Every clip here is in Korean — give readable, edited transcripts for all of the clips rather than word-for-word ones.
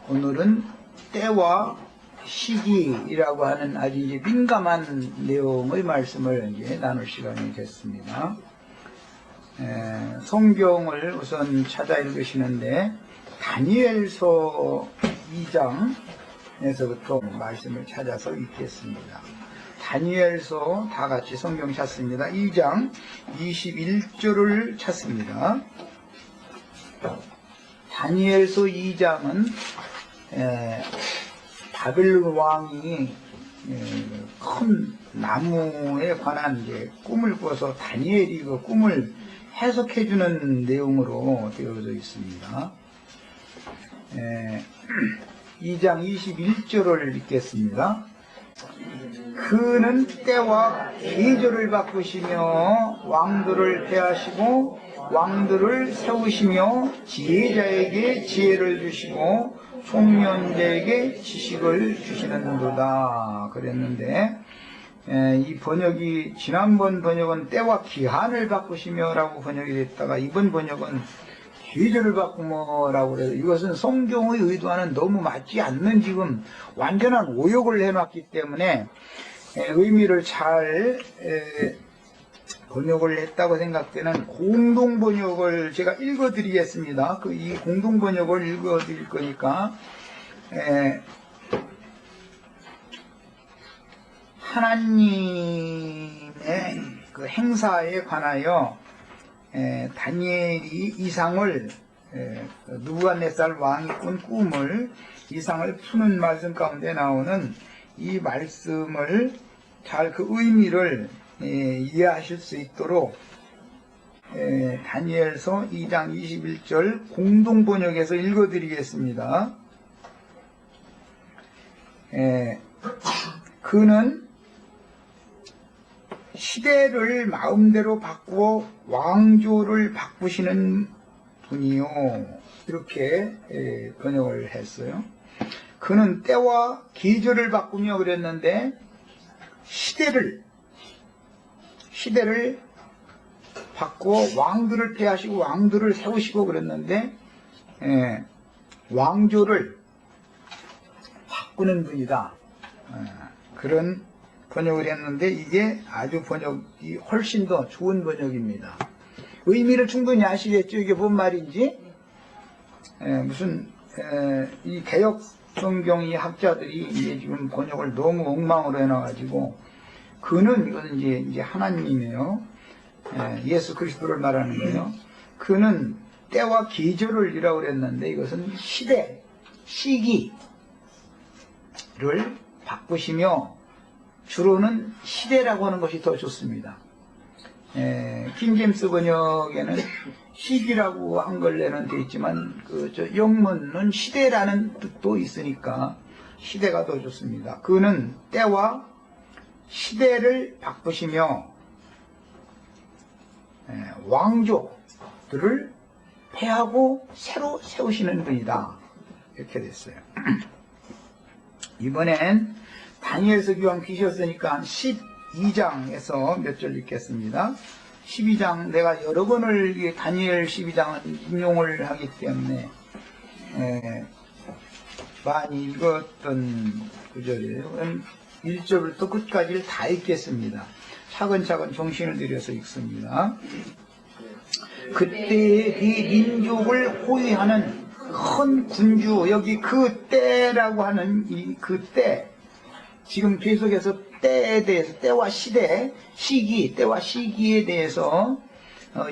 오늘은 때와 시기라고 하는 아주 이제 민감한 내용의 말씀을 이제 나눌 시간이 됐습니다. 성경을 우선 찾아 읽으시는데 다니엘서 2장에서부터 말씀을 찾아서 읽겠습니다. 다니엘서 다 같이 성경 찾습니다. 2장 21절을 찾습니다. 다니엘서 2장은 바벨론 왕이 큰 나무에 관한 이제 꿈을 꾸어서 다니엘이 그 꿈을 해석해주는 내용으로 되어져 있습니다. 2장 21절을 읽겠습니다. 그는 때와 계절을 바꾸시며 왕들을 폐하시고 왕들을 세우시며 지혜자에게 지혜를 주시고 총명자에게 지식을 주시는도다 그랬는데, 이 번역이 지난번 번역은 때와 기한을 바꾸시며 라고 번역이 됐다가 이번 번역은 계절을 바꾸며라고 그래서 이것은 성경의 의도와는 너무 맞지 않는 지금 완전한 오역을 해놨기 때문에 의미를 잘 번역을 했다고 생각되는 공동 번역을 제가 읽어드리겠습니다. 이 공동 번역을 읽어드릴 거니까 하나님의 그 행사에 관하여 다니엘이 이상을 느부갓네살 왕이 꾼 꿈을 이상을 푸는 말씀 가운데 나오는 이 말씀을 잘 그 의미를 이해하실 수 있도록 다니엘서 2장 21절 공동 번역에서 읽어드리겠습니다. 그는 시대를 마음대로 바꾸어 왕조를 바꾸시는 분이요. 이렇게 번역을 했어요. 그는 때와 계절을 바꾸며 그랬는데 시대를 바꾸어 왕들을 폐하시고 왕들을 세우시고 그랬는데 왕조를 바꾸는 분이다. 그런 번역을 했는데 이게 아주 번역이 훨씬 더 좋은 번역입니다. 의미를 충분히 아시겠죠? 이게 뭔 말인지? 이 개역 성경이 학자들이 이제 지금 번역을 너무 엉망으로 해놔가지고 그는 이거는 이제 하나님이에요. 예수 그리스도를 말하는 거예요. 그는 때와 계절을 이라고 그랬는데 이것은 시기를 바꾸시며 주로는 시대라고 하는 것이 더 좋습니다. 킹제임스 번역에는 시기라고 한글에는 되어 있지만 영문은 시대라는 뜻도 있으니까 시대가 더 좋습니다. 그는 때와 시대를 바꾸시며 왕조들을 폐하고 새로 세우시는 분이다. 이렇게 됐어요. 이번엔 다니엘서 교황 귀셨으니까 12장에서 몇 절 읽겠습니다. 12장 내가 여러 번을 다니엘 12장을 인용을 하기 때문에 많이 읽었던 구절이에요. 1절부터 끝까지를 다 읽겠습니다. 차근차근 정신을 들여서 읽습니다. 그때의 그 민족을 호위하는 큰 군주, 여기 그 때라고 하는 그 때, 지금 계속해서 때에 대해서 때와 때와 시기에 대해서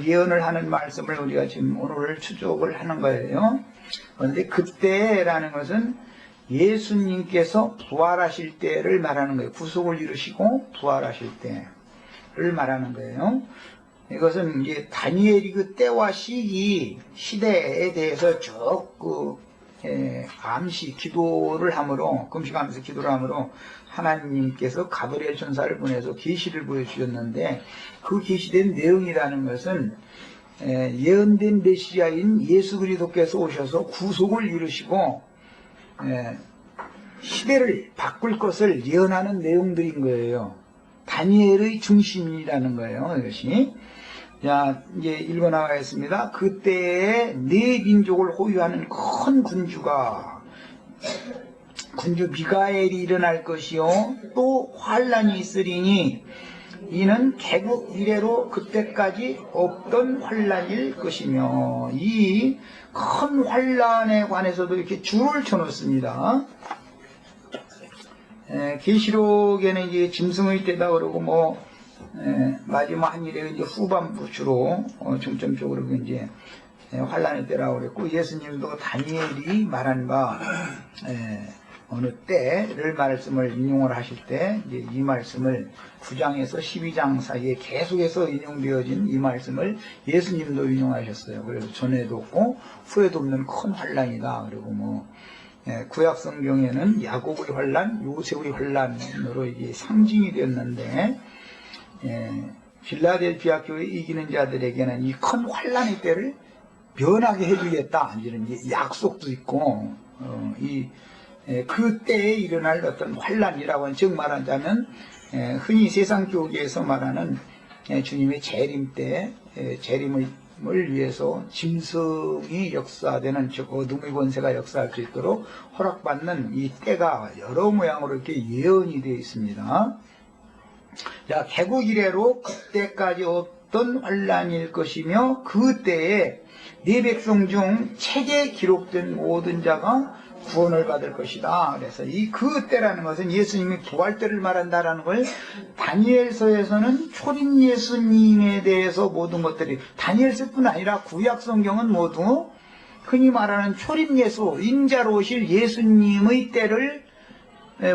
예언을 하는 말씀을 우리가 지금 오늘 추적을 하는 거예요. 그런데 그때라는 것은 예수님께서 부활하실 때를 말하는 거예요. 구속을 이루시고 부활하실 때를 말하는 거예요. 이것은 이제 다니엘이 그 때와 시대에 대해서 쭉 암시 기도를 함으로, 금식하면서 기도를 함으로 하나님께서 가브리엘 천사를 보내서 계시를 보여주셨는데 그 계시된 내용이라는 것은 예언된 메시아인 예수 그리스도께서 오셔서 구속을 이루시고 시대를 바꿀 것을 예언하는 내용들인 거예요. 다니엘의 중심이라는 거예요. 이것이. 자, 이제 읽어나가겠습니다. 그때에 네 민족을 호위하는 큰 군주가 군주 미가엘이 일어날 것이요 또 환란이 있으리니 이는 개국 이래로 그때까지 없던 환란일 것이며, 이 큰 환란에 관해서도 이렇게 줄을 쳐놓습니다. 계시록에는 이제 짐승의 때다 그러고 마지막 한 일에 이제 후반부 주로 중점적으로 이제 환란의 때라고 그랬고, 예수님도 다니엘이 말한 바 어느 때를 말씀을 인용을 하실 때 이제 이 말씀을 9장에서 12장 사이에 계속해서 인용되어진 이 말씀을 예수님도 인용하셨어요. 그래서 전에도 없고 후에도 없는 큰 환란이다. 그리고 구약 성경에는 야곱의 환란, 요셉의 환란으로 이게 상징이 되었는데, 필라델피아 교회 이기는 자들에게는 이 큰 환란의 때를 면하게 해주겠다 이런 약속도 있고, 그때에 일어날 어떤 환란이라고 하는, 즉 말하자면 흔히 세상 교계에서 말하는 주님의 재림 때, 재림을 위해서 짐승이 역사되는, 즉 어둠의 권세가 역사할 수 있도록 허락받는 이 때가 여러 모양으로 이렇게 예언이 되어 있습니다. 자, 개국 이래로 그때까지 없던 환란일 것이며 그 때에 네 백성 중 책에 기록된 모든 자가 구원을 받을 것이다. 그래서 이 그 때라는 것은 예수님이 부활 때를 말한다라는 걸, 다니엘서에서는 초림 예수님에 대해서 모든 것들이, 다니엘서뿐 아니라 구약 성경은 모두 흔히 말하는 초림 예수, 인자로 오실 예수님의 때를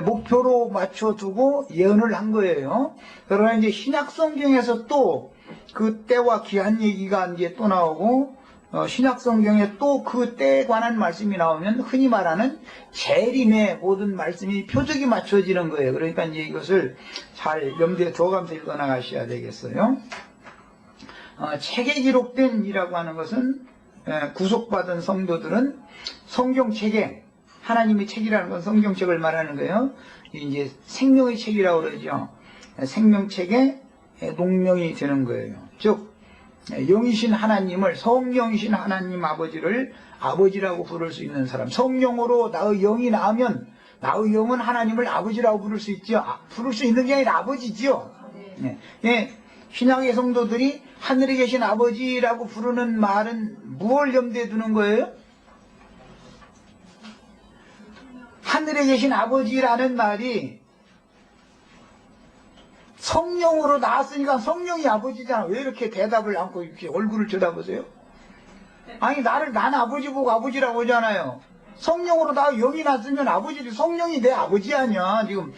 목표로 맞춰두고 예언을 한 거예요. 그러나 이제 신약 성경에서 또 그 때와 기한 얘기가 이제 또 나오고, 신약 성경에 또 그 때에 관한 말씀이 나오면 흔히 말하는 재림의 모든 말씀이 표적이 맞춰지는 거예요. 그러니까 이제 이것을 잘 염두에 두어가면서 읽어나가셔야 되겠어요. 책에 기록된 이라고 하는 것은 구속받은 성도들은 성경책에, 하나님의 책이라는 건 성경책을 말하는 거예요. 이제 생명의 책이라고 그러죠. 생명책에 농명이 되는 거예요. 즉 영이신 하나님을, 성령이신 하나님 아버지를 아버지라고 부를 수 있는 사람, 성령으로 나의 영이 나오면 나의 영은 하나님을 아버지라고 부를 수 있죠. 부를 수 있는 게 아니라 아버지죠. 신약의 성도들이 하늘에 계신 아버지라고 부르는 말은 무엇을 염두에 두는 거예요? 하늘에 계신 아버지라는 말이 성령으로 나왔으니까 성령이 아버지잖아. 왜 이렇게 대답을 않고 이렇게 얼굴을 쳐다보세요? 아니, 난 아버지 보고 아버지라고 하잖아요. 성령으로 나 영이 났으면 아버지지, 성령이 내 아버지 아니야 지금.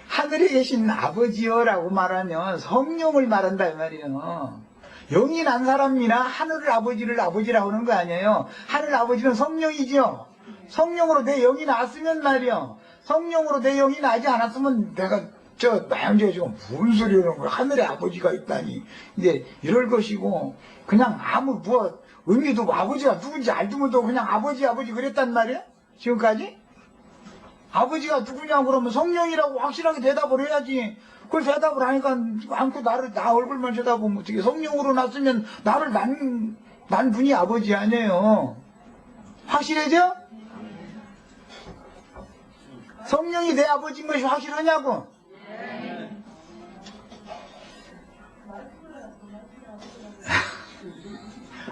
하늘에 계신 아버지여라고 말하면 성령을 말한다 이 말이에요. 영이 난 사람이나 하늘 아버지를 아버지라고 하는 거 아니에요. 하늘 아버지는 성령이죠. 성령으로 내 영이 나왔으면 말이요, 성령으로 내 영이 나지 않았으면 내가 나영재 지금 무슨 소리 하는 거야. 하늘에 아버지가 있다니 이제 이럴 것이고, 그냥 아무 의미도 없고 아버지가 누군지 알지도 그냥 아버지 그랬단 말이야. 지금까지 아버지가 누구냐고 그러면 성령이라고 확실하게 대답을 해야지. 그걸 대답을 하니까 않고 나 얼굴만 쳐다보면 어떻게. 성령으로 났으면 나를 난 분이 아버지 아니에요. 확실해져? 성령이 내 아버지인 것이 확실하냐고?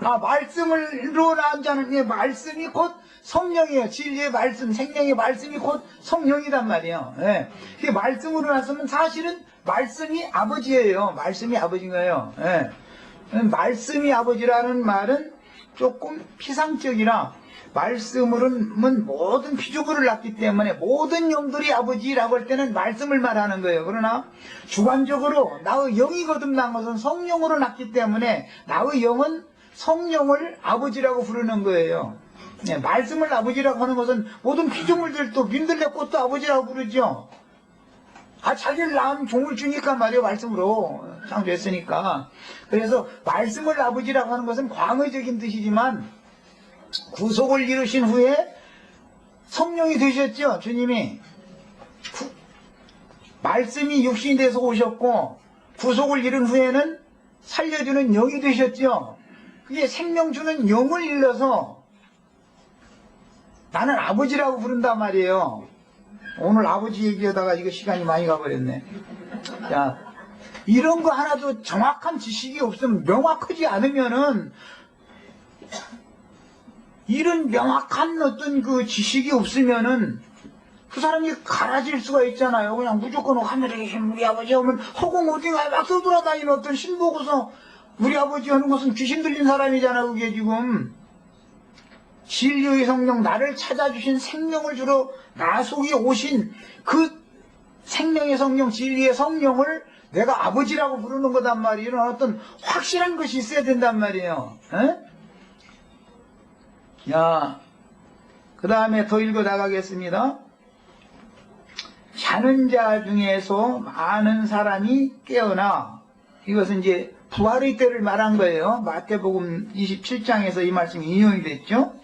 말씀으로 나온 자는, 말씀이 곧 성령이에요. 진리의 말씀, 생명의 말씀이 곧 성령이란 말이에요. 그 말씀으로 나서면 사실은 말씀이 아버지예요. 말씀이 아버지인 거예요. 말씀이 아버지라는 말은 조금 피상적이라, 말씀으로는 모든 피조물을 낳기 때문에 모든 영들이 아버지라고 할 때는 말씀을 말하는 거예요. 그러나 주관적으로 나의 영이 거듭난 것은 성령으로 낳기 때문에 나의 영은 성령을 아버지라고 부르는 거예요. 말씀을 아버지라고 하는 것은 모든 피조물들도, 민들레 꽃도 아버지라고 부르죠. 자기를 낳은 종을 주니까 말이에요. 말씀으로 창조했으니까. 그래서 말씀을 아버지라고 하는 것은 광의적인 뜻이지만, 구속을 이루신 후에 성령이 되셨죠. 주님이 말씀이 육신이 돼서 오셨고, 구속을 이룬 후에는 살려주는 영이 되셨죠. 그게 생명 주는 영을 일러서 나는 아버지라고 부른단 말이에요. 오늘 아버지 얘기하다가 이거 시간이 많이 가버렸네. 자, 이런 거 하나도 정확한 지식이 없으면, 명확하지 않으면은, 이런 명확한 어떤 그 지식이 없으면은 그 사람이 갈아질 수가 있잖아요. 그냥 무조건 하늘에 계신 우리 아버지 하면 허공 어딘가에 막 떠돌아다니는 어떤 신 보고서 우리 아버지 하는 것은 귀신 들린 사람이잖아. 그게 지금 진리의 성령, 나를 찾아주신 생명을 주러 나 속에 오신 그 생명의 성령, 진리의 성령을 내가 아버지라고 부르는 거단 말이에요. 이런 어떤 확실한 것이 있어야 된단 말이에요. 에? 야, 그 다음에 더 읽어 나가겠습니다. 자는 자 중에서 많은 사람이 깨어나, 이것은 이제 부활의 때를 말한 거예요. 마태복음 27장에서 이 말씀이 인용이 됐죠.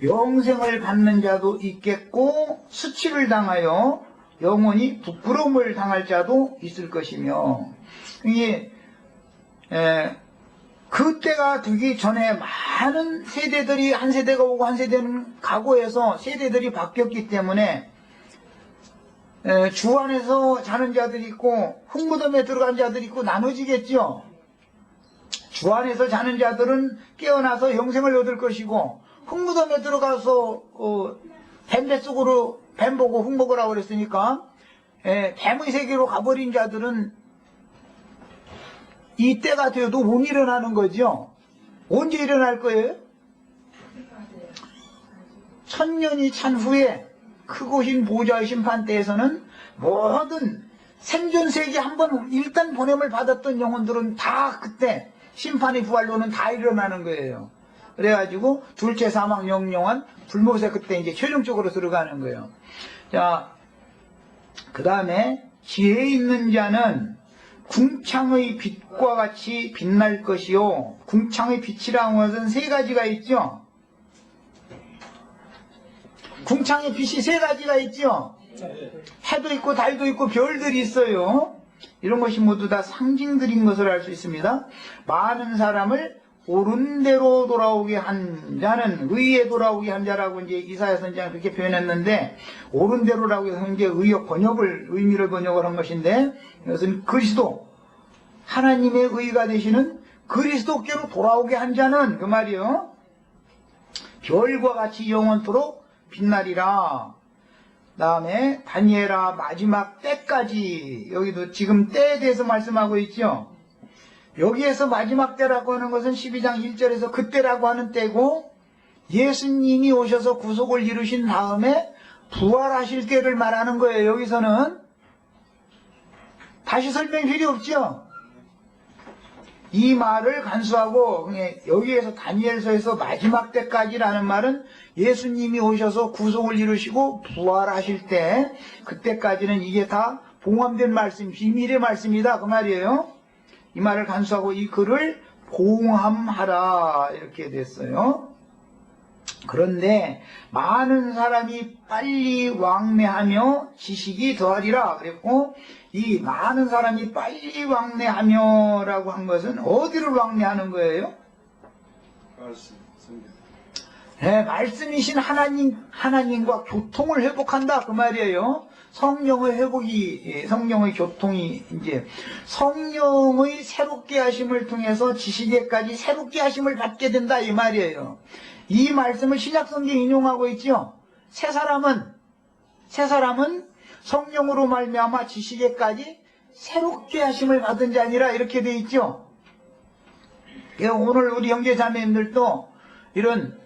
영생을 받는 자도 있겠고 수치를 당하여 영원히 부끄러움을 당할 자도 있을 것이며, 이게 그때가 되기 전에 많은 세대들이, 한 세대가 오고 한 세대는 가고 해서 세대들이 바뀌었기 때문에 주 안에서 자는 자들이 있고 흙무덤에 들어간 자들이 있고 나눠지겠죠. 주 안에서 자는 자들은 깨어나서 영생을 얻을 것이고, 흙무덤에 들어가서 뱀 뱃속으로 뱀 보고 흙 먹으라고 그랬으니까 뱀의 세계로 가버린 자들은 이 때가 되어도 못 일어나는 거죠. 언제 일어날 거예요? 천년이 찬 후에 크고 흰 보좌의 심판 때에서는 모든 생존세계 한번 일단 보냄을 받았던 영혼들은 다 그때 심판의 부활로는 다 일어나는 거예요. 그래가지고 둘째 사망 영영한 불못에 그때 이제 최종적으로 들어가는 거예요. 자, 그 다음에 지혜 있는 자는 궁창의 빛과 같이 빛날 것이요. 궁창의 빛이라는 것은 세 가지가 있죠. 궁창의 빛이 세 가지가 있죠. 해도 있고 달도 있고 별들이 있어요. 이런 것이 모두 다 상징들인 것을 알 수 있습니다. 많은 사람을 옳은 대로 돌아오게 한 자는, 의에 돌아오게 한 자라고 이제 이사야 선지자는 그렇게 표현했는데, 옳은 대로라고 해서 이제 의미를 번역을 한 것인데, 이것은 그리스도, 하나님의 의가 되시는 그리스도께로 돌아오게 한 자는, 그 말이요, 별과 같이 영원토록 빛나리라. 다음에 다니엘아 마지막 때까지, 여기도 지금 때에 대해서 말씀하고 있죠. 여기에서 마지막 때라고 하는 것은 12장 1절에서 그때라고 하는 때고, 예수님이 오셔서 구속을 이루신 다음에 부활하실 때를 말하는 거예요. 여기서는 다시 설명 필요 없죠. 이 말을 간수하고 여기에서 다니엘서에서 마지막 때까지라는 말은 예수님이 오셔서 구속을 이루시고 부활하실 때, 그때까지는 이게 다 봉함된 말씀, 비밀의 말씀이다 그 말이에요. 이 말을 간수하고 이 글을 봉함하라 이렇게 됐어요. 그런데 많은 사람이 빨리 왕래하며 지식이 더하리라 그랬고, 이 많은 사람이 빨리 왕래하며 라고 한 것은 어디를 왕래하는 거예요? 네, 말씀이신 하나님과 교통을 회복한다 그 말이에요. 성령의 회복이, 성령의 교통이, 이제 성령의 새롭게 하심을 통해서 지식에까지 새롭게 하심을 받게 된다 이 말이에요. 이 말씀을 신약성경에 인용하고 있죠. 새 사람은 성령으로 말미암아 지식에까지 새롭게 하심을 받은 자니라 이렇게 돼 있죠. 오늘 우리 형제자매님들도 이런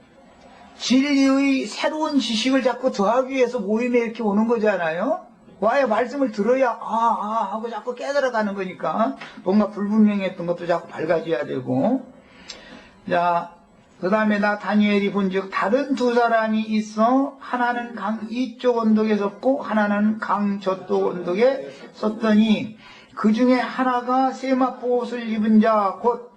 진리의 새로운 지식을 자꾸 더하기 위해서 모임에 이렇게 오는 거잖아요. 와야 말씀을 들어야 하고 자꾸 깨달아가는 거니까 뭔가 불분명했던 것도 자꾸 밝아져야 되고. 자, 그 다음에 나 다니엘이 본즉 다른 두 사람이 있어 하나는 강 이쪽 언덕에 섰고 하나는 강 저쪽 언덕에 섰더니 그 중에 하나가 세마포옷을 입은 자 곧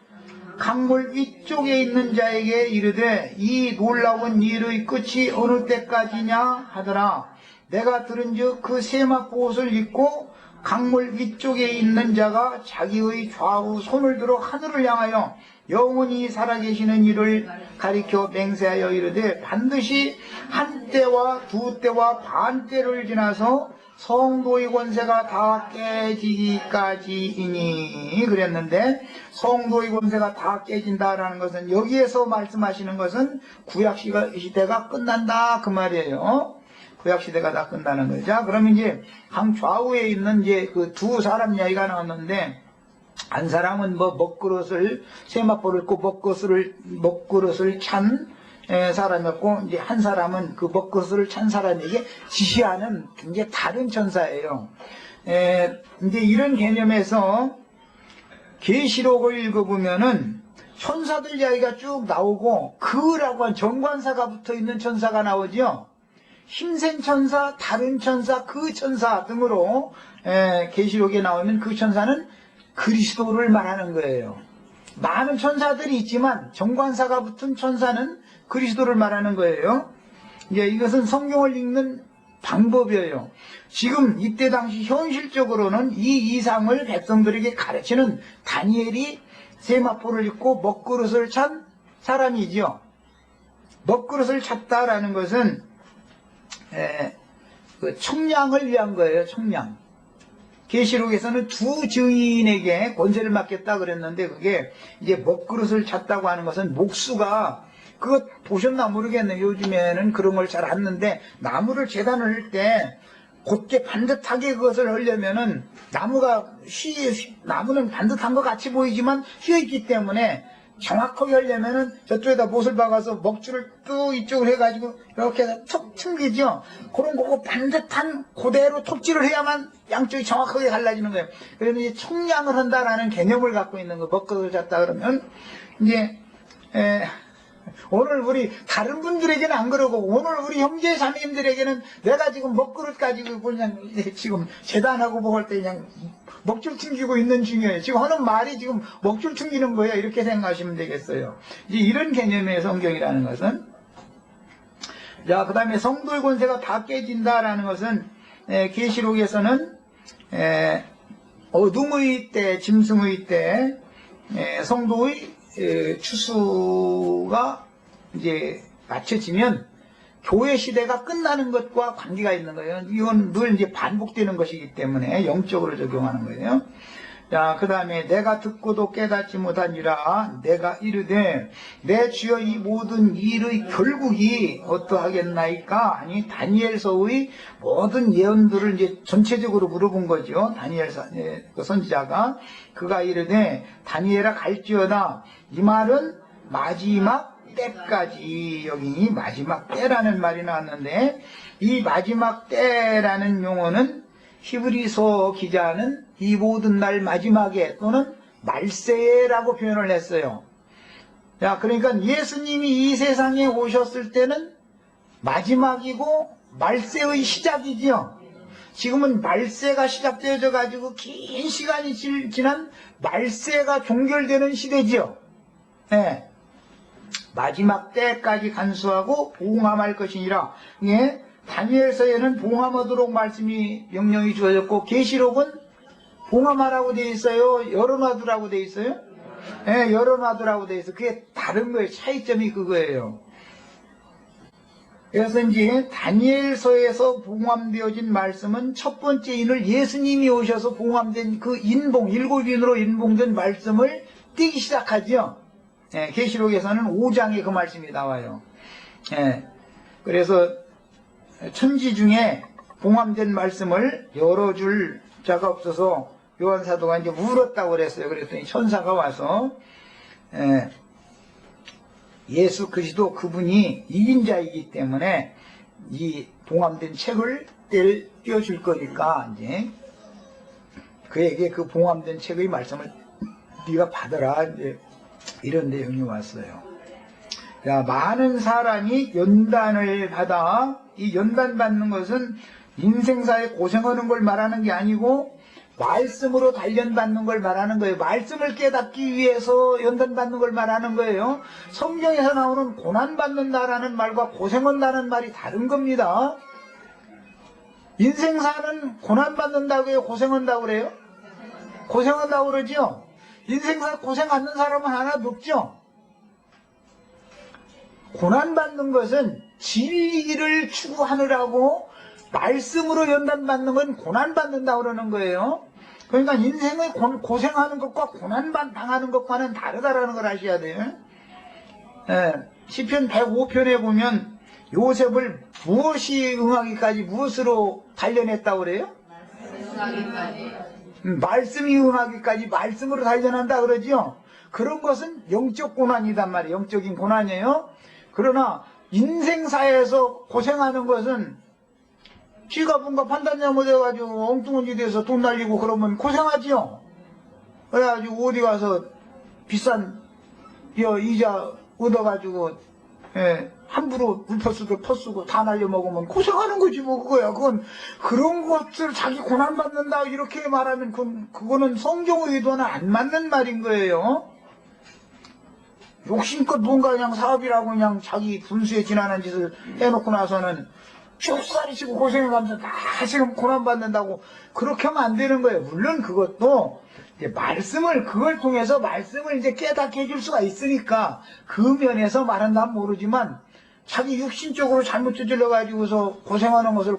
강물 이쪽에 있는 자에게 이르되 이 놀라운 일의 끝이 어느 때까지냐 하더라. 내가 들은즉 그 세마포옷을 입고 강물 위쪽에 있는 자가 자기의 좌우 손을 들어 하늘을 향하여 영원히 살아계시는 이를 가리켜 맹세하여 이르되 반드시 한 때와 두 때와 반 때를 지나서 성도의 권세가 다 깨지기까지이니 그랬는데, 성도의 권세가 다 깨진다라는 것은, 여기에서 말씀하시는 것은 구약 시대가 끝난다 그 말이에요. 구약 시대가 다 끝나는 거죠. 자, 그럼 이제 강 좌우에 있는 이제 그 두 사람 이야기가 나왔는데, 한 사람은 뭐 먹그릇을, 세마포를 입고 먹그릇을 찬 사람이었고, 이제 한 사람은 그 먹그릇을 찬 사람에게 지시하는 굉장히 다른 천사예요. 이제 이런 개념에서 계시록을 읽어보면은 천사들 이야기가 쭉 나오고, 그라고 한 정관사가 붙어 있는 천사가 나오죠. 힘센 천사, 다른 천사, 그 천사 등으로 계시록에 나오면 그 천사는 그리스도를 말하는 거예요. 많은 천사들이 있지만 정관사가 붙은 천사는 그리스도를 말하는 거예요. 이제 이것은 성경을 읽는 방법이에요. 지금 이때 당시 현실적으로는 이 이상을 백성들에게 가르치는 다니엘이 세마포를 입고 먹그릇을 찬 사람이죠. 먹그릇을 찼다라는 것은 그 청량을 위한 거예요. 청량. 계시록에서는 두 증인에게 권세를 맡겼다 그랬는데, 그게 이제 먹그릇을 찼다고 하는 것은 목수가, 그거 보셨나 모르겠네요. 요즘에는 그런 걸 잘 안 하는데, 나무를 재단을 할 때 곧게 반듯하게 그것을 하려면은 나무는 반듯한 것 같이 보이지만 휘어있기 때문에 정확하게 하려면은 저쪽에다 못을 박아서 먹줄을 또 이쪽으로 해가지고 이렇게 해서 툭 튕기죠. 그런 거고 반듯한 그대로 톱질을 해야만 양쪽이 정확하게 갈라지는 거예요. 그래서 이제 청량을 한다라는 개념을 갖고 있는 거. 먹그릇을 잤다 그러면 이제 오늘 우리 다른 분들에게는 안 그러고, 오늘 우리 형제 자매님들에게는 내가 지금 먹그릇 가지고 그냥 지금 재단하고 먹을 때 그냥 먹줄 튕기고 있는 중이에요. 지금 하는 말이 지금 먹줄 튕기는 거예요. 이렇게 생각하시면 되겠어요. 이제 이런 개념의 성경이라는 것은, 자, 그 다음에 성도의 권세가 다 깨진다라는 것은, 계시록에서는 어둠의 때, 짐승의 때, 성도의 추수가 이제 맞춰지면 교회 시대가 끝나는 것과 관계가 있는 거예요. 이건 늘 이제 반복되는 것이기 때문에 영적으로 적용하는 거예요. 자, 그 다음에 내가 듣고도 깨닫지 못하니라. 내가 이르되 내 주여 이 모든 일의 결국이 어떠하겠나이까? 아니, 다니엘서의 모든 예언들을 이제 전체적으로 물어본 거죠. 다니엘 선지자가. 그가 이르되 다니엘아 갈지어다. 이 말은 마지막 때까지. 여기 마지막 때라는 말이 나왔는데, 이 마지막 때라는 용어는 히브리서 기자는 이 모든 날 마지막에 또는 말세라고 표현을 했어요. 자, 그러니까 예수님이 이 세상에 오셨을 때는 마지막이고 말세의 시작이지요. 지금은 말세가 시작되어져 가지고 긴 시간이 지난 말세가 종결되는 시대지요. 네. 마지막 때까지 간수하고 봉함할 것이니라. 예, 다니엘서에는 봉함하도록 말씀이 명령이 주어졌고, 계시록은 봉함하라고 되어 있어요? 열어놔두라고 되어 있어요? 예, 열어놔두라고 되어 있어요. 그게 다른 거예요. 차이점이 그거예요. 그래서 이제 다니엘서에서 봉함되어진 말씀은 첫 번째 인을 예수님이 오셔서 봉함된 그 인봉, 7인으로 인봉된 말씀을 띄기 시작하죠. 예, 계시록에서는 5장에 그 말씀이 나와요. 예, 그래서 천지 중에 봉함된 말씀을 열어줄 자가 없어서 요한사도가 이제 울었다고 그랬어요. 그랬더니 천사가 와서 예수 그리스도 그분이 이긴 자이기 때문에 이 봉함된 책을 떼어줄 거니까 이제 그에게 그 봉함된 책의 말씀을 네가 받아라, 이제 이런 내용이 왔어요. 자, 많은 사람이 연단을 받아, 이 연단 받는 것은 인생사에 고생하는 걸 말하는 게 아니고 말씀으로 단련받는 걸 말하는 거예요. 말씀을 깨닫기 위해서 연단받는 걸 말하는 거예요. 성경에서 나오는 고난받는다라는 말과 고생한다는 말이 다른 겁니다. 인생사는 고난받는다고 해요? 고생한다고 그래요? 고생한다고 그러죠? 인생사 고생하는 사람은 하나도 없죠. 고난받는 것은 진리를 추구하느라고 말씀으로 연단받는 건 고난받는다고 그러는 거예요. 그러니까 인생의 고생하는 것과 고난당하는 것과는 다르다라는 걸 아셔야 돼요. 예, 시편 105편에 보면 요셉을 무엇이 응하기까지 무엇으로 단련했다고 그래요? 말씀이 응하기까지 말씀으로 단련한다 그러죠. 그런 것은 영적 고난이단 말이에요. 영적인 고난이에요. 그러나 인생사에서 고생하는 것은 지가 뭔가 판단 잘못해가지고 엉뚱한 짓 해서 돈 날리고 그러면 고생하지요. 그래가지고 어디 가서 비싼 이자 얻어가지고 함부로 물퍼쓰고 퍼쓰고 다 날려먹으면 고생하는 거지 뭐 그거야. 그건 그런 것을 자기 고난받는다 이렇게 말하면 그거는 성경 의도는 안 맞는 말인 거예요. 욕심껏 뭔가 그냥 사업이라고 그냥 자기 분수에 지나는 짓을 해놓고 나서는 죽살이치고 고생해가면서 다 지금 고난받는다고 그렇게 하면 안 되는 거예요. 물론 그것도 이제 말씀을 그걸 통해서 말씀을 이제 깨닫게 해줄 수가 있으니까 그 면에서 말한다면 모르지만 자기 육신적으로 잘못 저질러 가지고서 고생하는 것을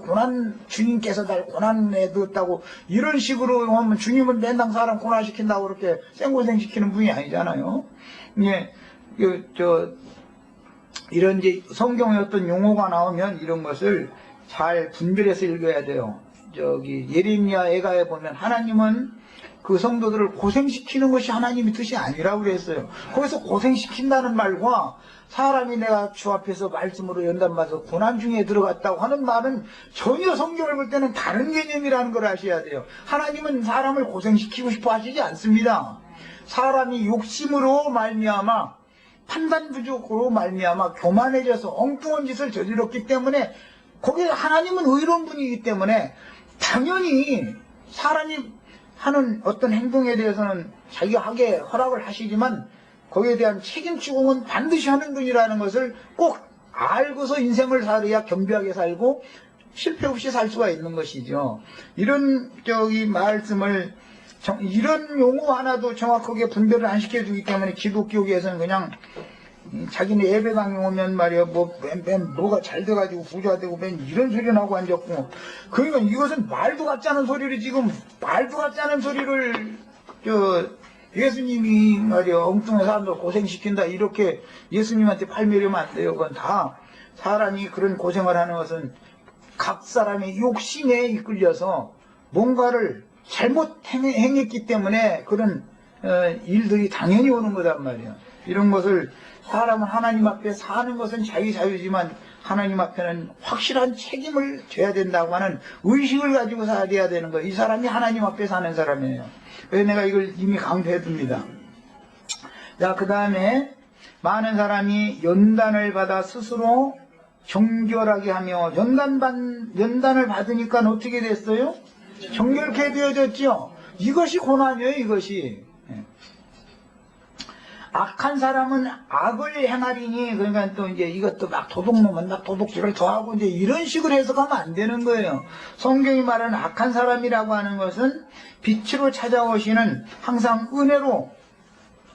주님께서 날 고난에 넣었다고 이런 식으로 하면 주님은 맨날 사람 고난시킨다고 그렇게 생고생시키는 분이 아니잖아요. 예, 이런 이제 성경의 어떤 용어가 나오면 이런 것을 잘 분별해서 읽어야 돼요. 예레미야 애가에 보면 하나님은 그 성도들을 고생시키는 것이 하나님의 뜻이 아니라고 그랬어요. 거기서 고생시킨다는 말과 사람이 내가 주 앞에서 말씀으로 연단받아서 고난 중에 들어갔다고 하는 말은 전혀 성경을 볼 때는 다른 개념이라는 걸 아셔야 돼요. 하나님은 사람을 고생시키고 싶어 하시지 않습니다. 사람이 욕심으로 말미암아 판단 부족으로 말미암아 교만해져서 엉뚱한 짓을 저질렀기 때문에 거기에 하나님은 의로운 분이기 때문에 당연히 사람이 하는 어떤 행동에 대해서는 자기가 하게 허락을 하시지만 거기에 대한 책임 추궁은 반드시 하는 분이라는 것을 꼭 알고서 인생을 살아야 겸비하게 살고 실패 없이 살 수가 있는 것이죠. 이런 말씀을 이런 용어 하나도 정확하게 분별을 안 시켜주기 때문에 기독교계에서는 그냥 자기네 예배당에 오면 말이야 뭐가 잘 돼가지고 부자 되고 맨 이런 소리를 하고 앉았고 그러니까 이것은 말도 같지 않은 소리를 지금 말도 같지 않은 소리를 예수님이 말이야 엉뚱한 사람들 고생시킨다 이렇게 예수님한테 팔매려면 안 돼요. 그건 다 사람이 그런 고생을 하는 것은 각 사람의 욕심에 이끌려서 뭔가를 잘못 행했기 때문에 그런 일들이 당연히 오는 거단 말이야. 이런 것을 사람은 하나님 앞에 사는 것은 자유지만 하나님 앞에는 확실한 책임을 져야 된다고 하는 의식을 가지고 살아야 되는 거예요. 이 사람이 하나님 앞에 사는 사람이에요. 그래서 내가 이걸 이미 강조해둡니다. 자, 그 다음에 많은 사람이 연단을 받아 스스로 정결하게 하며 연단을 받으니까 어떻게 됐어요? 정결케 되어졌죠. 이것이 고난이에요. 이것이. 악한 사람은 악을 행하리니 그러니까 또 이제 이것도 막 도둑놈은 막 도둑질을 더하고 이제 이런 식으로 해석하면 안 되는 거예요. 성경이 말하는 악한 사람이라고 하는 것은 빛으로 찾아오시는 항상 은혜로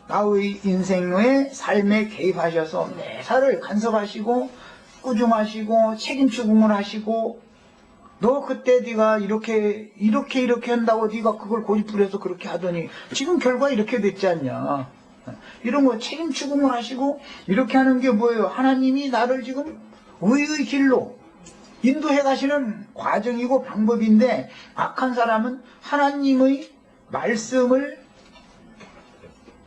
나의 인생의 삶에 개입하셔서 매사를 간섭하시고 꾸중하시고 책임 추궁을 하시고 너 그때 네가 이렇게 한다고 네가 그걸 고집부려서 그렇게 하더니 지금 결과 이렇게 됐지 않냐. 이런 거 책임 추궁을 하시고 이렇게 하는 게 뭐예요? 하나님이 나를 지금 의의 길로 인도해 가시는 과정이고 방법인데 악한 사람은 하나님의 말씀을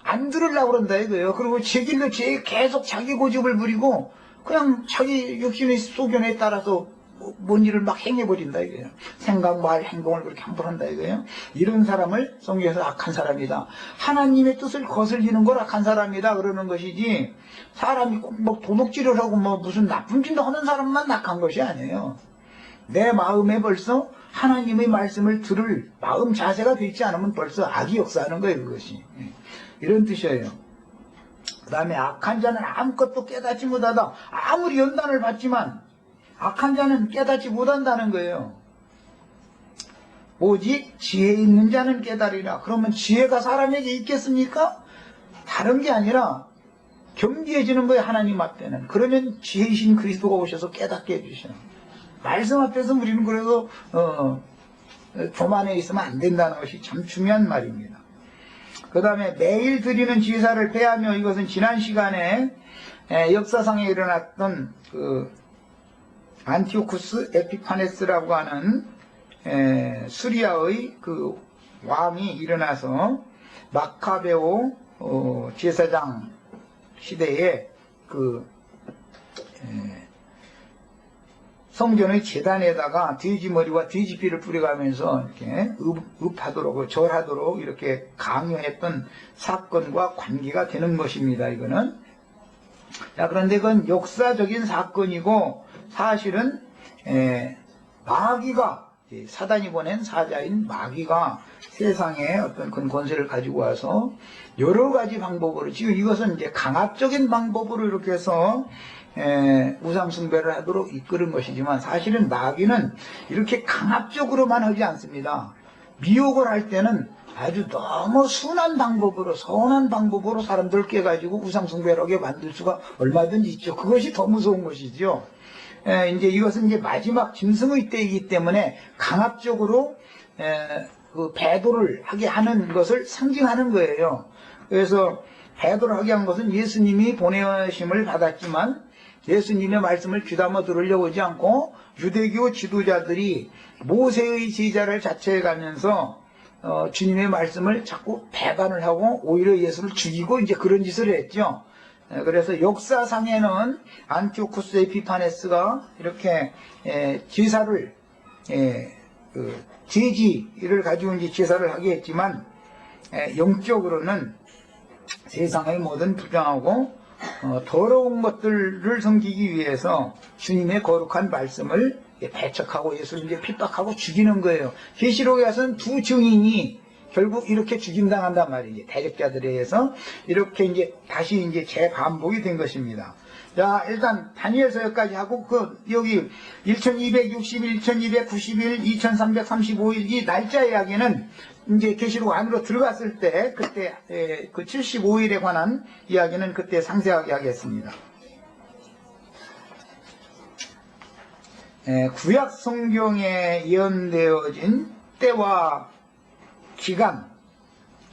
안 들으려고 그런다 이거예요. 그리고 제 길로 계속 자기 고집을 부리고 그냥 자기 욕심의 소견에 따라서 뭔 일을 막 행해버린다 이거예요. 생각, 말, 행동을 그렇게 함부로 한다 이거예요. 이런 사람을 성경에서 악한 사람이다. 하나님의 뜻을 거슬리는 걸 악한 사람이다 그러는 것이지 사람이 꼭 뭐 도둑질을 하고 뭐 무슨 나쁜 짓을 하는 사람만 악한 것이 아니에요. 내 마음에 벌써 하나님의 말씀을 들을 마음 자세가 되지 않으면 벌써 악이 역사하는 거예요. 그것이. 이런 뜻이에요. 그 다음에 악한 자는 아무것도 깨닫지 못하다. 아무리 연단을 받지만 악한 자는 깨닫지 못한다는 거예요. 오직 지혜 있는 자는 깨달으리라. 그러면 지혜가 사람에게 있겠습니까? 다른 게 아니라 겸비해지는 거예요. 하나님 앞에는. 그러면 지혜이신 그리스도가 오셔서 깨닫게 해주시는 거예요. 말씀 앞에서 우리는 그래도 교만해 있으면 안 된다는 것이 참 중요한 말입니다. 그 다음에 매일 드리는 제사를 폐하며, 이것은 지난 시간에 역사상에 일어났던 그 안티오쿠스 에피파네스라고 하는 수리아의 그 왕이 일어나서 마카베오 제사장 시대에 그 성전의 제단에다가 돼지머리와 돼지피를 뿌려가면서 이렇게 읍하도록, 절하도록 이렇게 강요했던 사건과 관계가 되는 것입니다. 이거는. 자, 그런데 그건 역사적인 사건이고, 사실은 마귀가, 사단이 보낸 사자인 마귀가 세상에 어떤 그런 권세를 가지고 와서 여러 가지 방법으로, 지금 이것은 이제 강압적인 방법으로 이렇게 해서 우상숭배를 하도록 이끄는 것이지만, 사실은 마귀는 이렇게 강압적으로만 하지 않습니다. 미혹을 할 때는 아주 너무 순한 방법으로, 선한 방법으로 사람들을 깨가지고 우상숭배를 하게 만들 수가 얼마든지 있죠. 그것이 더 무서운 것이죠. 이제 이것은 이제 마지막 짐승의 때이기 때문에 강압적으로 그 배도를 하게 하는 것을 상징하는 거예요. 그래서 배도를 하게 한 것은 예수님이 보내심을 받았지만 예수님의 말씀을 귀담아 들으려고 하지 않고 유대교 지도자들이 모세의 제자를 자처해 가면서 주님의 말씀을 자꾸 배반을 하고 오히려 예수를 죽이고 이제 그런 짓을 했죠. 그래서 역사상에는 안티오쿠스 에피파네스가 이렇게 제사를 제지를 가지고 이제 제사를 하게 했지만, 영적으로는 세상의 모든 부정하고 더러운 것들을 섬기기 위해서 주님의 거룩한 말씀을 배척하고 예수를 이제 핍박하고 죽이는 거예요. 계시록에 와서는 두 증인이 결국 이렇게 죽임당한단 말이지. 대적자들에 의해서 이렇게 이제 다시 이제 재반복이 된 것입니다. 자, 일단 다니엘서 여기까지 하고, 여기 1260일, 1290일, 2335일 이 날짜 이야기는 이제 계시록 안으로 들어갔을 때, 그때 그 75일에 관한 이야기는 그때 상세하게 하겠습니다. 구약 성경에 예언되어진 때와 기간,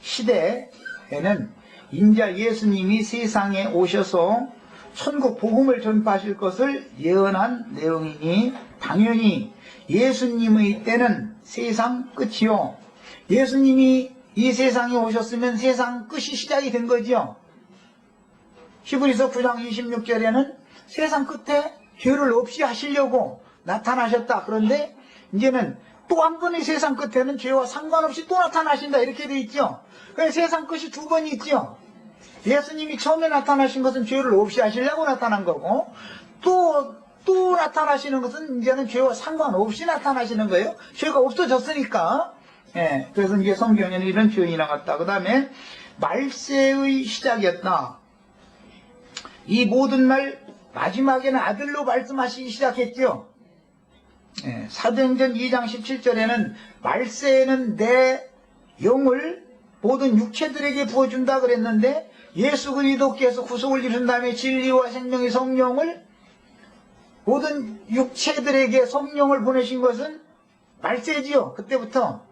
시대에는 인자 예수님이 세상에 오셔서 천국 복음을 전파하실 것을 예언한 내용이니, 당연히 예수님의 때는 세상 끝이요. 예수님이 이 세상에 오셨으면 세상 끝이 시작이 된 거죠. 히브리서 9장 26절에는 세상 끝에 죄를 없이 하시려고 나타나셨다. 그런데 이제는 또 한 번의 세상 끝에는 죄와 상관없이 또 나타나신다. 이렇게 돼 있죠. 그래서 세상 끝이 두 번이 있죠. 예수님이 처음에 나타나신 것은 죄를 없이 하시려고 나타난 거고, 또 나타나시는 것은 이제는 죄와 상관없이 나타나시는 거예요. 죄가 없어졌으니까. 그래서 이제 성경에는 이런 표현이 나왔다. 그 다음에 말세의 시작이었다. 이 모든 말 마지막에는 아들로 말씀하시기 시작했죠. 사도행전 2장 17절에는 말세에는 내 영을 모든 육체들에게 부어준다 그랬는데, 예수 그리스도께서 구속을 이룬 다음에 진리와 생명의 성령을 모든 육체들에게 성령을 보내신 것은 말세지요. 그때부터.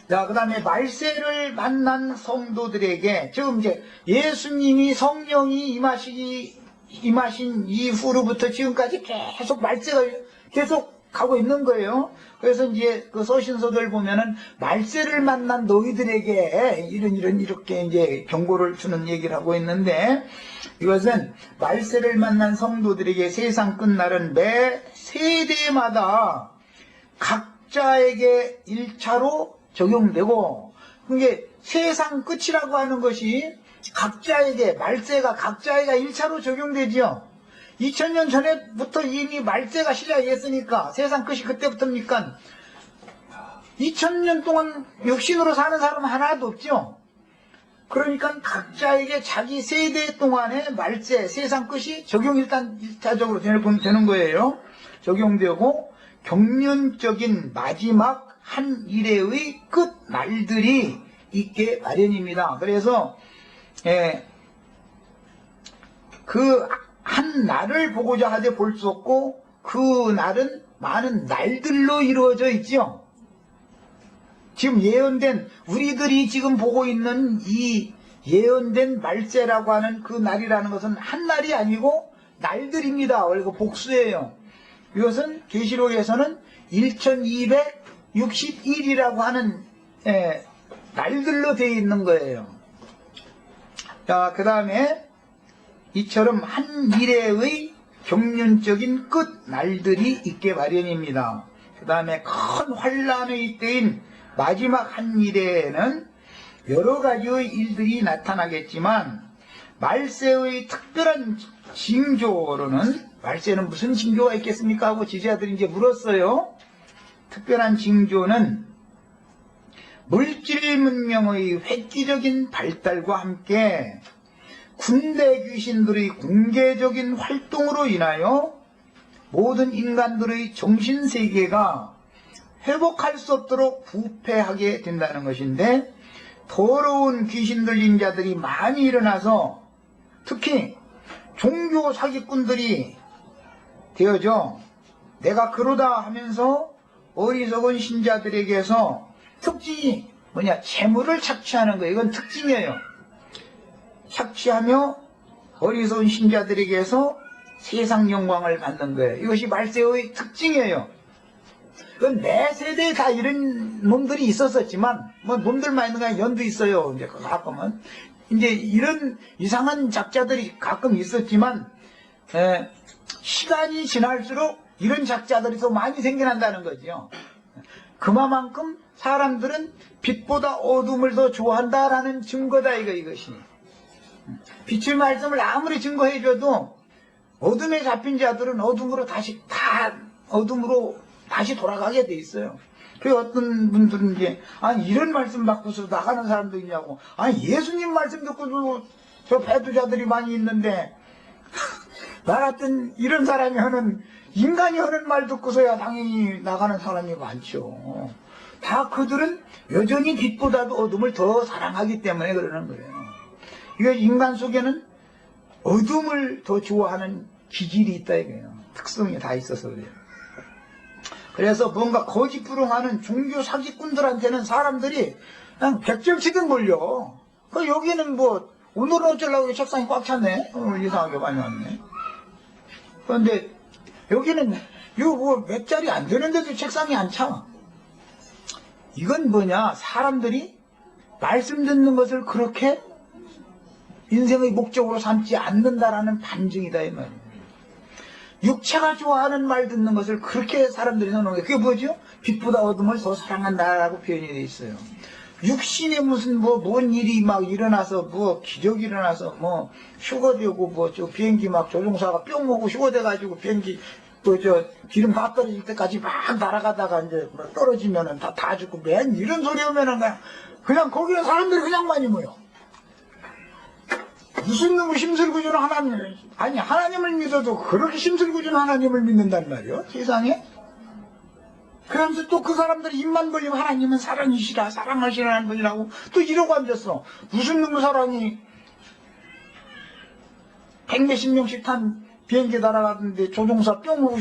자, 그 다음에 말세를 만난 성도들에게, 지금 이제 예수님이 성령이 임하신 이후로부터 지금까지 계속 말세가 계속 가고 있는 거예요. 그래서 이제 그 서신서들 보면은 말세를 만난 너희들에게 이렇게 이제 경고를 주는 얘기를 하고 있는데, 이것은 말세를 만난 성도들에게 세상 끝날은 매 세대마다 각자에게 1차로 적용되고, 그게 세상 끝이라고 하는 것이 각자에게, 말세가 각자에게 1차로 적용되지요. 2000년 전에부터 이미 말세가 시작했으니까 세상 끝이 그때부터입니까? 2000년 동안 육신으로 사는 사람 하나도 없죠. 그러니까 각자에게 자기 세대 동안의 말세, 세상 끝이 적용 일단 1차적으로 되는 거예요. 적용되고, 경륜적인 마지막 한 일회의 끝 날들이 있게 마련입니다. 그래서 그 한 날을 보고자 하되 볼 수 없고 그 날은 많은 날들로 이루어져 있죠. 지금 예언된 우리들이 지금 보고 있는 이 예언된 말세라고 하는 그 날이라는 것은 한 날이 아니고 날들입니다. 그리고 복수예요. 이것은 계시록에서는 1261이라고 하는 날들로 되어 있는 거예요. 자, 그 다음에 이처럼 한 일회의 경륜적인 끝 날들이 있게 마련입니다. 그 다음에 큰 환란의 때인 마지막 한 일에는 여러 가지의 일들이 나타나겠지만 말세의 특별한 징조로는 말세는 무슨 징조가 있겠습니까? 하고 지지자들이 이제 물었어요. 특별한 징조는 물질 문명의 획기적인 발달과 함께 군대 귀신들의 공개적인 활동으로 인하여 모든 인간들의 정신세계가 회복할 수 없도록 부패하게 된다는 것인데, 더러운 귀신 들린 자들이 많이 일어나서 특히 종교 사기꾼들이 되어져 내가 그러다 하면서 어리석은 신자들에게서 특징이 뭐냐, 재물을 착취하는 거예요. 이건 특징이에요. 착취하며 어리석은 신자들에게서 세상 영광을 받는 거예요. 이것이 말세의 특징이에요. 그건 매 세대에 다 이런 놈들이 있었었지만, 뭐 놈들만 있는 게 아니라 연도 있어요. 이제 가끔은 이제 이런 이상한 작자들이 가끔 있었지만, 시간이 지날수록 이런 작자들이 더 많이 생겨난다는 거죠. 그만큼 사람들은 빛보다 어둠을 더 좋아한다라는 증거다, 이것이. 빛의 말씀을 아무리 증거해줘도 어둠에 잡힌 자들은 어둠으로 다시 돌아가게 돼 있어요. 그래서 어떤 분들은 이제, 아니, 이런 말씀 받고서 나가는 사람도 있냐고. 아니, 예수님 말씀 듣고도 저 배두자들이 많이 있는데, 나 같은 이런 사람이 하는, 인간이 하는 말 듣고서야 당연히 나가는 사람이 많죠. 다 그들은 여전히 빛보다도 어둠을 더 사랑하기 때문에 그러는 거예요. 이거 인간 속에는 어둠을 더 좋아하는 기질이 있다 이거예요. 특성이 다 있어서 그래요. 그래서 뭔가 거짓부렁하는 종교 사기꾼들한테는 사람들이 그냥 백절치든 몰려. 여기는 뭐 오늘은 어쩌려고 책상이 꽉 찼네. 이상하게 많이 왔네. 그런데 여기는 이거 뭐 몇 자리 안 되는데도 책상이 안 차. 이건 뭐냐, 사람들이 말씀 듣는 것을 그렇게 인생의 목적으로 삼지 않는다라는 반증이다 이 말이에요. 육체가 좋아하는 말 듣는 것을 그렇게 사람들이 넣는 거예요. 그게 뭐죠? 빛보다 어둠을 더 사랑한다라고 표현이 되어 있어요. 육신에 무슨 뭔 일이 막 일어나서 기적이 일어나서 휴거되고 비행기 막 조종사가 뿅 오고 휴거돼가지고 비행기 기름 다 떨어질 때까지 막 날아가다가 이제 떨어지면은 다 죽고 맨 이런 소리 오면은 그냥 거기에 사람들이 그냥 많이 모여. 무슨 놈의 심술구주는 하나님, 아니 하나님을 믿어도 그렇게 심술구주는 하나님을 믿는단 말이요 세상에. 그러면서 또 그 사람들이 입만 벌리면 하나님은 사랑이시라 사랑하시라는 분이라고 또 이러고 앉았어. 무슨 놈의 사랑이 100몇십 명씩 탄 비행기 날아가는데 조종사 뿅 하고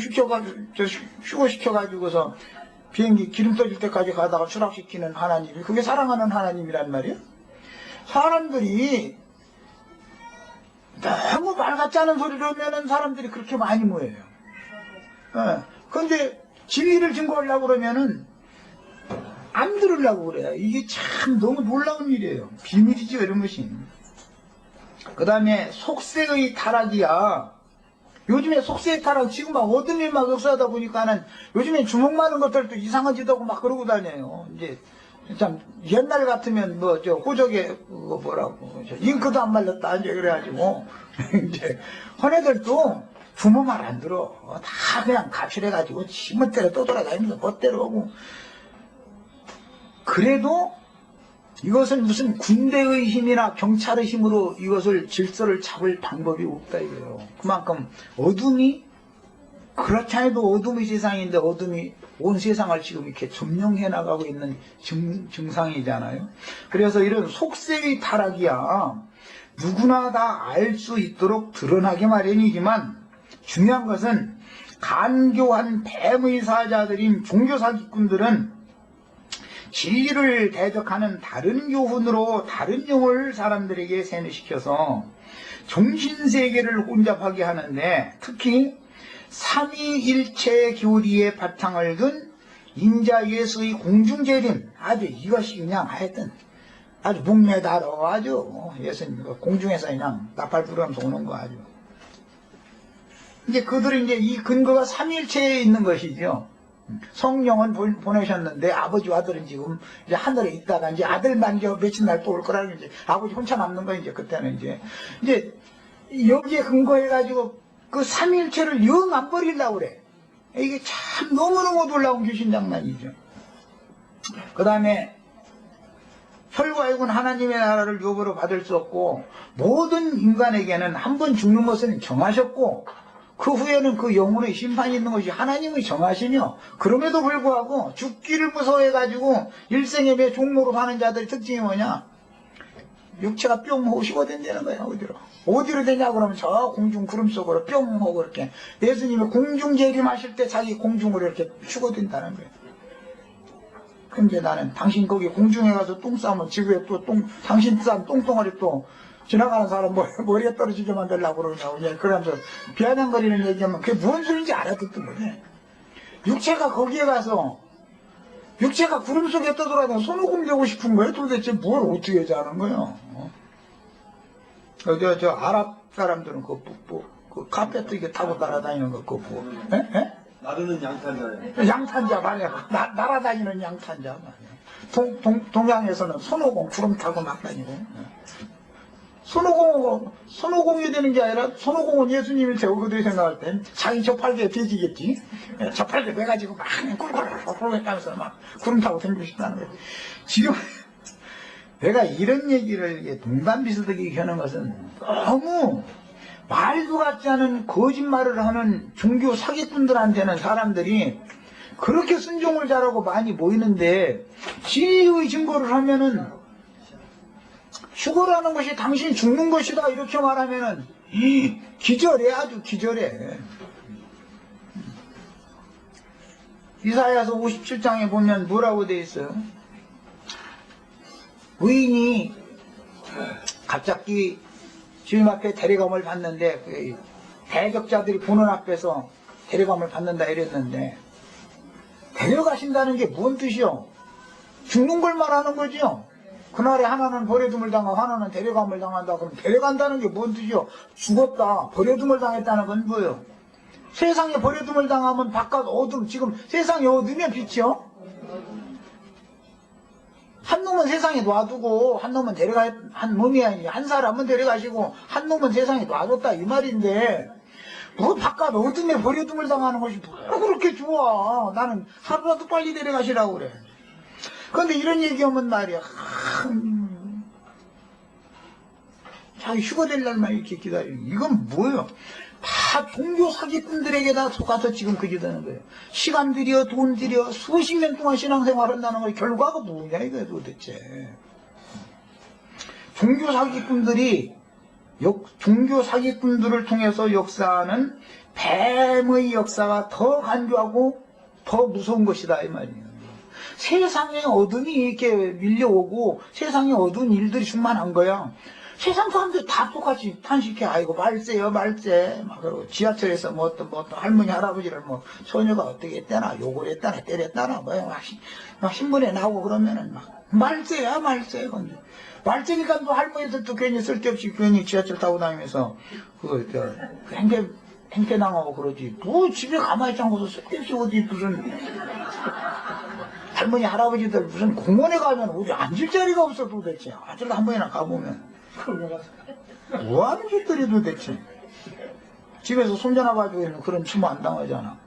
휴거시켜가지고서 비행기 기름 떠질 때까지 가다가 추락시키는 하나님이, 그게 사랑하는 하나님이란 말이에요. 사람들이 너무 말 같지 않은 소리를 하면은 사람들이 그렇게 많이 모여요. 그런데 진리를 증거하려고 그러면은 안 들으려고 그래요. 이게 참 너무 놀라운 일이에요. 비밀이죠, 이런 것이. 그 다음에 속세의 타락이야. 요즘에 속세의 타락, 지금 막 어둠이 막 역사하다 보니까는 요즘에 주먹 많은 것들도 이상한 짓 하고 막 그러고 다녀요. 이제 참 옛날 같으면 호적에 잉크도 안 말렸다 이제 그래가지고 이제 헌애들도 부모 말 안 들어. 다 그냥 가출해가지고 지멋대로 떠돌아다니면서 멋대로 하고. 그래도 이것은 무슨 군대의 힘이나 경찰의 힘으로 이것을 질서를 잡을 방법이 없다 이거예요. 그만큼 어둠이 그렇지 않아도 어둠의 세상인데 어둠이 온 세상을 지금 이렇게 점령해 나가고 있는 증상이잖아요. 그래서 이런 속세의 타락이야 누구나 다 알 수 있도록 드러나게 마련이지만 중요한 것은 간교한 뱀의 사자들인 종교사기꾼들은 진리를 대적하는 다른 교훈으로 다른 용을 사람들에게 세뇌시켜서 정신세계를 혼잡하게 하는데 특히 삼위일체 교리의 바탕을 둔 인자 예수의 공중재림 아주 이것이 그냥 하여튼 아주 목매달어 아주 예수님 공중에서 그냥 나팔 부르면서 오는 거 아주 이제 그들은 이제 이 근거가 삼위일체에 있는 것이죠. 성령은 보내셨는데 아버지와 아들은 지금 이제 하늘에 있다가 이제 아들만 이제 며칠 날 또 올 거라고 이제 아버지 혼자 남는 거 이제 그때는 이제 여기에 근거해가지고 그 삼위일체를 영 안 버리려고 그래. 이게 참 너무너무 놀라운 귀신 장난이죠. 그 다음에 혈과육은 하나님의 나라를 유업으로 받을 수 없고 모든 인간에게는 한 번 죽는 것은 정하셨고 그 후에는 그 영혼의 심판이 있는 것이 하나님의 정하시며 그럼에도 불구하고 죽기를 무서워해가지고 일생에 매 종로로 가는 자들의 특징이 뭐냐? 육체가 뿅 하고 식어된다는 거야. 어디로 되냐 그러면 저 공중 구름 속으로 뿅 하고 그렇게 예수님이 공중 재림하실 때 자기 공중으로 이렇게 식어된다는 거야. 근데 나는 당신 거기 공중에 가서 똥 싸면 지구에 또 당신 싼 똥덩어리 또 지나가는 사람 머리에 떨어지게 만들려고 그러냐고 그러면서 비아냥거리는 얘기하면 그게 무슨 소리인지 알아듣던 거네. 육체가 거기에 가서 육체가 구름 속에 떠돌아다니는 손오공 되고 싶은 거예요? 도대체 뭘 어떻게 하자는 거예요? 저 아랍 사람들은 그 카페트 이게 타고 날아다니는 거 그거 나르는 양탄자예요. 양탄자 말이야. 날아다니는 양탄자 말이야. 동양에서는 손오공 구름 타고 막 다니고. 손오공이 되는 게 아니라 손오공은 예수님이 되고 그들이 생각할 땐 자기 저팔계에 돼지겠지. 저팔계 매가지고 막 꿀꿀꿀꿀 하면서 막 구름 타고 다니고 싶다는 거예요. 지금 내가 이런 얘기를 농담 비슷하게 하는 것은 너무 말도 같지 않은 거짓말을 하는 종교 사기꾼들한테는 사람들이 그렇게 순종을 잘하고 많이 모이는데 진리의 증거를 하면은 죽어라는 것이 당신 죽는 것이다 이렇게 말하면은 기절해 아주 기절해. 이사야서 57장에 보면 뭐라고 돼 있어요? 의인이 갑자기 주님 앞에 데려감을 받는데 그 대적자들이 보는 앞에서 데려감을 받는다 이랬는데 데려가신다는 게 뭔 뜻이요? 죽는 걸 말하는 거죠. 그날에 하나는 버려둠을 당하고 하나는 데려감을 당한다. 그럼 데려간다는 게 뭔 뜻이요? 죽었다. 버려둠을 당했다는 건 뭐예요? 세상에 버려둠을 당하면 바깥 어둠, 지금 세상에 어둠이면 빛이요? 한 놈은 세상에 놔두고 한 놈은 한 놈이 아니라 한 사람은 데려가시고 한 놈은 세상에 놔뒀다 이 말인데 뭐 바깥 어둠에 버려둠을 당하는 것이 뭐 그렇게 좋아. 나는 하루라도 빨리 데려가시라고 그래. 그런데 이런 얘기하면 말이야 자기 휴가 될 날만 이렇게 기다리는 이건 뭐예요? 다 종교 사기꾼들에게 다 속아서 지금 그게 되는 거예요. 시간 들여 돈 들여 수십 년 동안 신앙생활 한다는 거 결과가 뭐냐 이거야 도대체. 종교 사기꾼들을 통해서 역사하는 뱀의 역사가 더 간교하고 더 무서운 것이다 이 말이에요. 세상에 어둠이 이렇게 밀려오고 세상에 어두운 일들이 충만한 거야. 세상 사람들 다 똑같이 탄식해. 아이고 말세요 말세 막 그러고 지하철에서 뭐 어떤 할머니 할아버지를 뭐 소녀가 어떻게 했다나 욕을 했다나 때렸다나 뭐 막 신문에 나오고 그러면은 막 말세야 말세. 말세니까 또 할머니들도 괜히 쓸데없이 괜히 지하철 타고 다니면서 행패 당하고 그러지. 뭐 집에 가만히 있지 않고서 쓸데없이 어디 무슨 할머니 할아버지들 무슨 공원에 가면 어디 앉을 자리가 없어 도대체. 아들 한 번이나 가보면 뭐하는 짓들이 도대체. 집에서 손자나가지고 있는 그런 추모 안 당하잖아.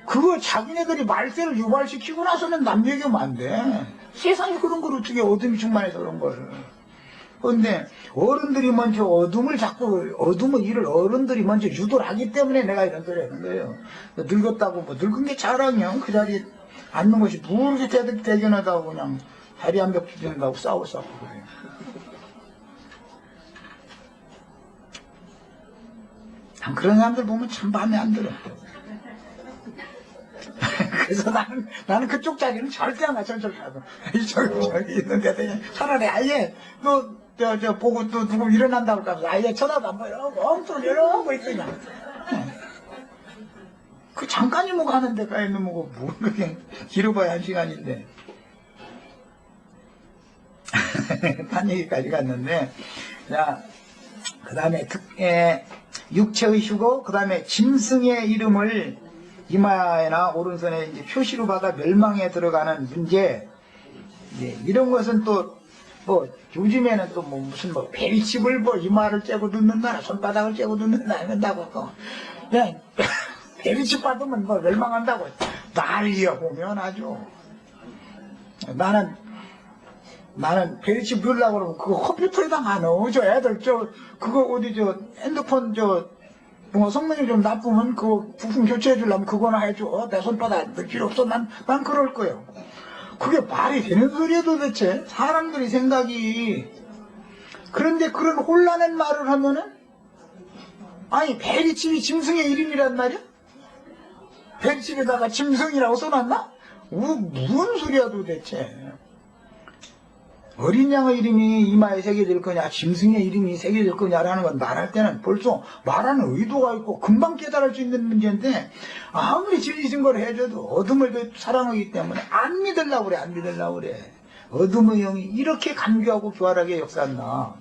그거 자기네들이 말세를 유발시키고 나서는 남 얘기하면 안 돼. 세상에 그런 걸 어떻게 어둠이 충만해서 그런 걸. 그런데 어른들이 먼저 어둠의 일을 어른들이 먼저 유도를 하기 때문에 내가 이런 소리 하는 거예요. 늙었다고 뭐 늙은 게 자랑이야. 그 자리에 앉는 것이 무엇이 대견하다고 그냥 다리 한 벽 비준다고 싸우고 그래요. 난 그런 사람들 보면 참 마음에 안 들어. 그래서 나는 그쪽 자리는 절대 안 가, 저쪽 가서. 저기 있는데, 그냥 차라리 아예, 보고 또 누구 일어난다고 하면서 아예 쳐다도 안 봐요. 엄청 이러고 있어, 그냥. 그 잠깐이 뭐 가는 데가 있는 뭐, 그게 길어봐야 한 시간인데. 딴 얘기까지 갔는데, 자, 그 다음에 육체의 휴거, 그 다음에 짐승의 이름을 이마에나 오른손에 이제 표시로 받아 멸망에 들어가는 문제, 이런 것은 또, 요즘에는 또 무슨 벨칩을 이마를 째고 듣는다, 손바닥을 째고 듣는다, 한다고 하고, 그냥, 벨칩 받으면 멸망한다고 난리야, 보면 아주. 나는 벨칩 넣으려고 그러면 그거 컴퓨터에다 안 넣어. 애들 그거 핸드폰 성능이 좀 나쁘면 그거 부품 교체해 주려면 그거나 해줘. 내 손바닥 넣을 필요 없어. 난 그럴 거예요. 그게 말이 되는 소리야 도대체. 사람들이 생각이. 그런데 그런 혼란한 말을 하면은 아니 벨칩이 짐승의 이름이란 말이야? 벨칩에다가 짐승이라고 써놨나? 무슨 소리야 도대체. 어린 양의 이름이 이마에 새겨질 거냐, 짐승의 이름이 새겨질 거냐라는 건 말할 때는 벌써 말하는 의도가 있고 금방 깨달을 수 있는 문제인데 아무리 진리 증거를 해줘도 어둠을 사랑하기 때문에 안 믿으려고 그래. 어둠의 영이 이렇게 간교하고 교활하게 역사한다.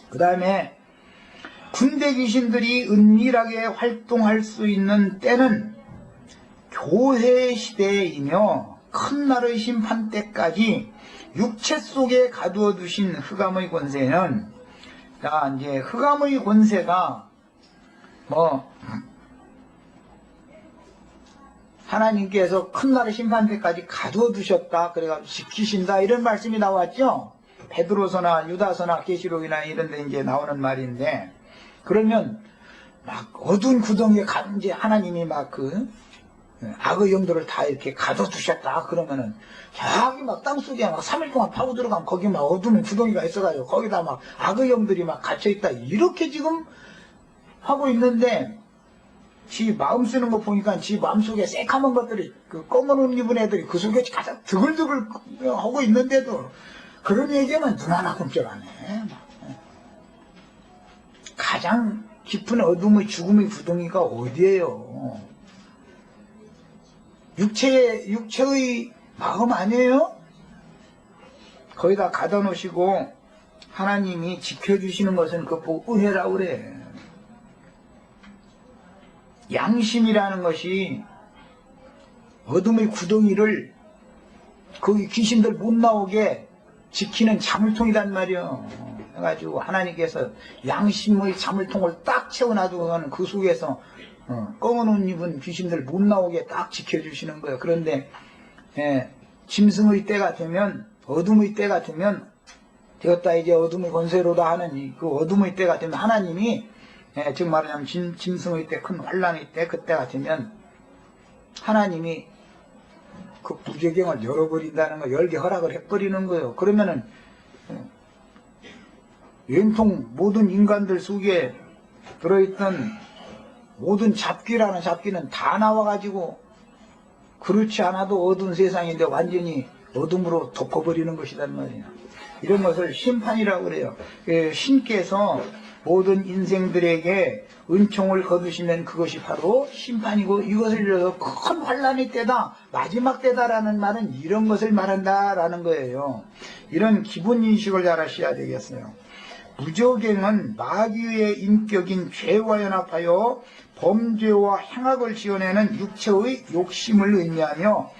그 다음에 군대 귀신들이 은밀하게 활동할 수 있는 때는 교회 시대이며 큰 날의 심판 때까지 육체 속에 가두어 두신 흑암의 권세는, 이제 흑암의 권세가 하나님께서 큰 날의 심판 때까지 가두어 두셨다, 그래가지고 지키신다, 이런 말씀이 나왔죠. 베드로서나 유다서나 계시록이나 이런 데 이제 나오는 말인데, 그러면 막 어두운 구덩이에 이제 하나님이 악의 영들을 다 이렇게 가둬두셨다 그러면은 저기 막 땅속에 막 3일 동안 파고 들어가면 거기 막 어두운 구덩이가 있어가지고 거기다 막 악의 영들이 막 갇혀있다 이렇게 지금 하고 있는데 지 마음 쓰는 거 보니까 지 마음속에 새카만 것들이 그 검은 옷 입은 애들이 그 속에 가장 드글드글 하고 있는데도 그런 얘기하면 눈 하나 끔찍 안 해. 가장 깊은 어둠의 죽음의 구덩이가 어디예요? 육체의 마음 아니에요? 거기다 가다 놓으시고 하나님이 지켜주시는 것은 그거 보고 은혜라고 그래. 양심이라는 것이 어둠의 구덩이를 거기 귀신들 못 나오게 지키는 자물통이란 말이야. 해가지고 하나님께서 양심의 자물통을 딱 채워놔두고는 그 속에서 검은 옷 입은 귀신들 못 나오게 딱 지켜주시는 거예요. 그런데 짐승의 때가 되면, 어둠의 때가 되면 되었다 이제 어둠의 권세로다 하는 그 어둠의 때가 되면 하나님이 즉 말하자면 짐승의 때, 큰 환란의 때, 그때가 되면 하나님이 그 부재경을 열어버린다는 거, 열게 허락을 해버리는 거예요. 그러면은 연통 모든 인간들 속에 들어있던 모든 잡귀라는 잡귀는 다 나와가지고 그렇지 않아도 어두운 세상인데 완전히 어둠으로 덮어버리는 것이란 말이야. 이런 것을 심판이라고 그래요. 신께서 모든 인생들에게 은총을 거두시면 그것이 바로 심판이고 이것을 위해서 큰 환란의 때다, 마지막 때다라는 말은 이런 것을 말한다라는 거예요. 이런 기본 인식을 잘 하셔야 되겠어요. 무저갱은 마귀의 인격인 죄와 연합하여 범죄와 행악을 지어내는 육체의 욕심을 의미하며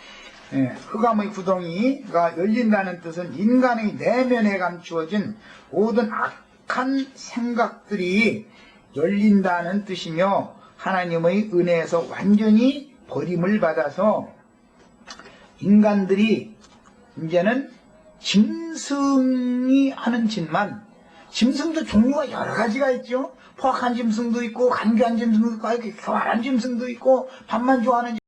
흑암의 구덩이가 열린다는 뜻은 인간의 내면에 감추어진 모든 악한 생각들이 열린다는 뜻이며 하나님의 은혜에서 완전히 버림을 받아서 인간들이 이제는 짐승이 하는 짓만, 짐승도 종류가 여러 가지가 있죠. 포악한 짐승도 있고 간교한 짐승도 있고 교활한 짐승도 있고 밥만 좋아하는